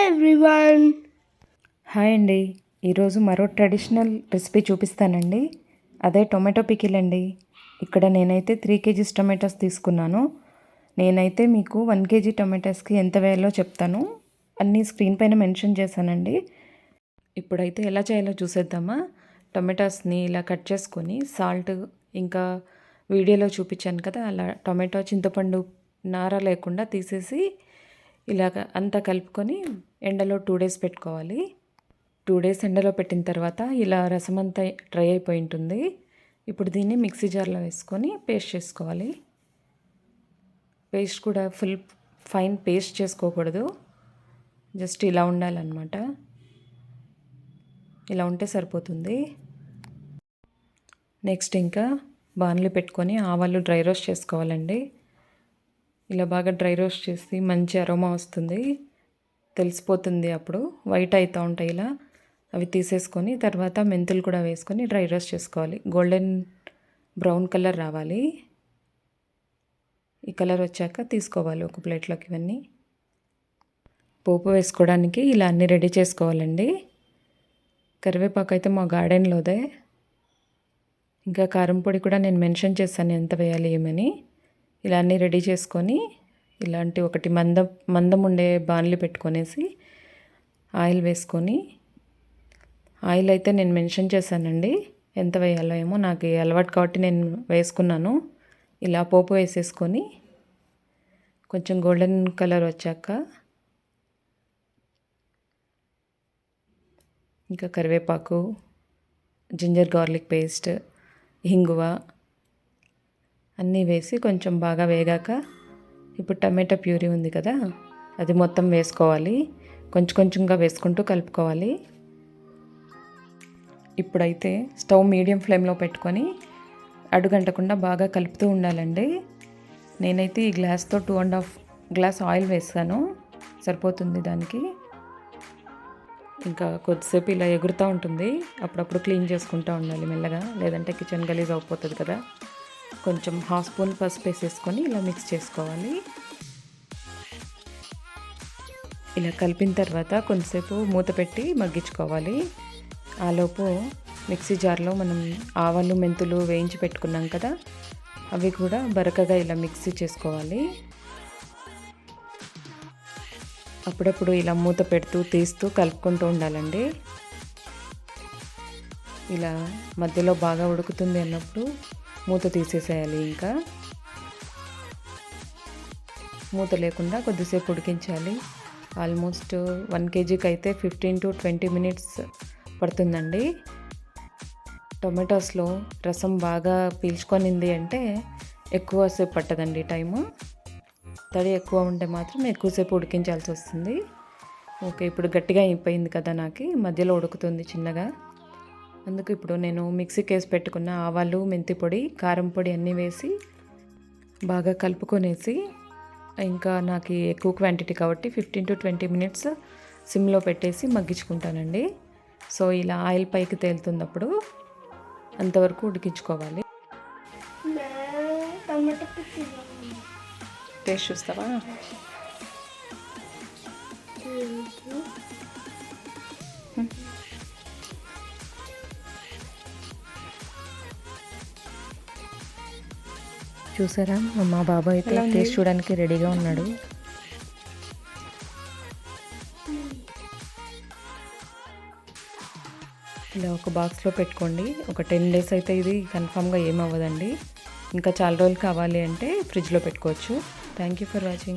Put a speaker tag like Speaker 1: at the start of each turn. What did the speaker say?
Speaker 1: Everyone.
Speaker 2: Hi అండి. ఈరోజు మరో ట్రెడిషనల్ రెసిపీ చూపిస్తానండి. అదే టొమాటో పికిల్ అండి. ఇక్కడ నేనైతే 3 kgs టొమాటోస్ తీసుకున్నాను. నేనైతే మీకు 1 kg టొమాటోస్కి ఎంత వేయాలో చెప్తాను. అన్నీ స్క్రీన్ పైన మెన్షన్ చేశానండి. ఇప్పుడైతే ఎలా చేయాలో చూసేద్దామా. టొమాటోస్ని ఇలా కట్ చేసుకొని సాల్ట్, ఇంకా వీడియోలో చూపించాను కదా అలా టొమాటో చింతపండు నార లేకుండా తీసేసి ఇలాగ అంతా కలుపుకొని ఎండలో 2 days పెట్టుకోవాలి. 2 days ఎండలో పెట్టిన తర్వాత ఇలా రసం అంతా డ్రై అయిపోయి ఉంటుంది. ఇప్పుడు దీన్ని మిక్సీ జార్లో వేసుకొని పేస్ట్ చేసుకోవాలి. పేస్ట్ కూడా ఫుల్ ఫైన్ పేస్ట్ చేసుకోకూడదు, జస్ట్ ఇలా ఉండాలన్నమాట. ఇలా ఉంటే సరిపోతుంది. నెక్స్ట్ ఇంకా బాణలి పెట్టుకొని ఆవాలు డ్రై రోస్ట్ చేసుకోవాలండి. ఇలా బాగా డ్రై రోస్ట్ చేసి మంచి అరోమా వస్తుంది, తెలిసిపోతుంది. అప్పుడు వైట్ అవుతూ ఉంటాయి ఇలా. అవి తీసేసుకొని తర్వాత మెంతులు కూడా వేసుకొని డ్రై రోస్ట్ చేసుకోవాలి. గోల్డెన్ బ్రౌన్ కలర్ రావాలి. ఈ కలర్ వచ్చాక తీసుకోవాలి ఒక ప్లేట్లోకి. ఇవన్నీ పోపు వేసుకోవడానికి ఇలా అన్నీ రెడీ చేసుకోవాలండి. కరివేపాకు అయితే మా గార్డెన్లోదే. ఇంకా కారం పొడి కూడా నేను మెన్షన్ చేశాను ఎంత వేయాలి ఏమని. ఇలా అన్నీ రెడీ చేసుకొని ఇలాంటి ఒకటి మందం ఉండే బాణలి పెట్టుకొనేసి ఆయిల్ వేసుకొని, ఆయిల్ అయితే నేను మెన్షన్ చేశానండి ఎంత వేయాలో ఏమో, నాకు అలవాటు కాబట్టి నేను వేసుకున్నాను. ఇలా పోపు వేసేసుకొని కొంచెం గోల్డెన్ కలర్ వచ్చాక ఇంకా కరివేపాకు, జింజర్ గార్లిక్ పేస్ట్, ఇంగువ అన్నీ వేసి కొంచెం బాగా వేగాక ఇప్పుడు టమాటో ప్యూరీ ఉంది కదా అది మొత్తం వేసుకోవాలి. కొంచెం కొంచెంగా వేసుకుంటూ కలుపుకోవాలి. ఇప్పుడైతే స్టవ్ మీడియం ఫ్లేమ్లో పెట్టుకొని అడుగంటకుండా బాగా కలుపుతూ ఉండాలండి. నేనైతే ఈ గ్లాస్తో 2.5 గ్లాస్ ఆయిల్ వేసాను, సరిపోతుంది దానికి. ఇంకా కొద్దిసేపు ఇలా ఎగురుతూ ఉంటుంది, అప్పుడప్పుడు క్లీన్ చేసుకుంటూ ఉండాలి మెల్లగా, లేదంటే కిచెన్ గలీజ్ అయిపోతుంది కదా. కొంచెం 1/2 స్పూన్ పసుపు వేసేసుకొని ఇలా మిక్స్ చేసుకోవాలి. ఇలా కలిపిన తర్వాత కొంతసేపు మూత పెట్టి మగ్గించుకోవాలి. ఆలోపు మిక్సీ జార్లో మనం ఆవాలు మెంతులు వేయించి పెట్టుకున్నాం కదా అవి కూడా బరకగా ఇలా మిక్సీ చేసుకోవాలి. అప్పుడప్పుడు ఇలా మూత పెడుతూ తీస్తూ కలుపుకుంటూ ఉండాలండి. ఇలా మధ్యలో బాగా ఉడుకుతుంది అన్నప్పుడు మూత తీసేసేయాలి. ఇంకా మూత లేకుండా కొద్దిసేపు ఉడికించాలి. ఆల్మోస్ట్ 1 kgకి అయితే 15 to 20 minutes పడుతుందండి. టొమాటోస్లో రసం బాగా పీల్చుకొనింది అంటే ఎక్కువసేపు పట్టదండి టైము. తడి ఎక్కువ ఉంటే మాత్రం ఎక్కువసేపు ఉడికించాల్సి వస్తుంది. ఓకే, ఇప్పుడు గట్టిగా అయిపోయింది కదా, నాకు మధ్యలో ఉడుకుతుంది చిన్నగా. అందుకు ఇప్పుడు నేను మిక్సీకి వేసి పెట్టుకున్న ఆవాలు, మెంతి పొడి, కారం పొడి అన్నీ వేసి బాగా కలుపుకొనేసి, ఇంకా నాకు ఎక్కువ క్వాంటిటీ కాబట్టి 15 to 20 minutes సిమ్లో పెట్టేసి మగ్గించుకుంటానండి. సో ఇలా ఆయిల్ పైకి తేలుతున్నప్పుడు అంతవరకు ఉడికించుకోవాలి. టేస్ట్ చూస్తావా? చూసారా, మా బాబు అయితే టేస్ట్ చూడడానికి రెడీగా ఉన్నాడు. ఇలా ఒక బాక్స్లో పెట్టుకోండి. ఒక 10 days అయితే ఇది కన్ఫామ్గా ఏమవ్వదండి. ఇంకా చాలా రోజులు కావాలి అంటే ఫ్రిడ్జ్లో పెట్టుకోవచ్చు. Thank you for watching.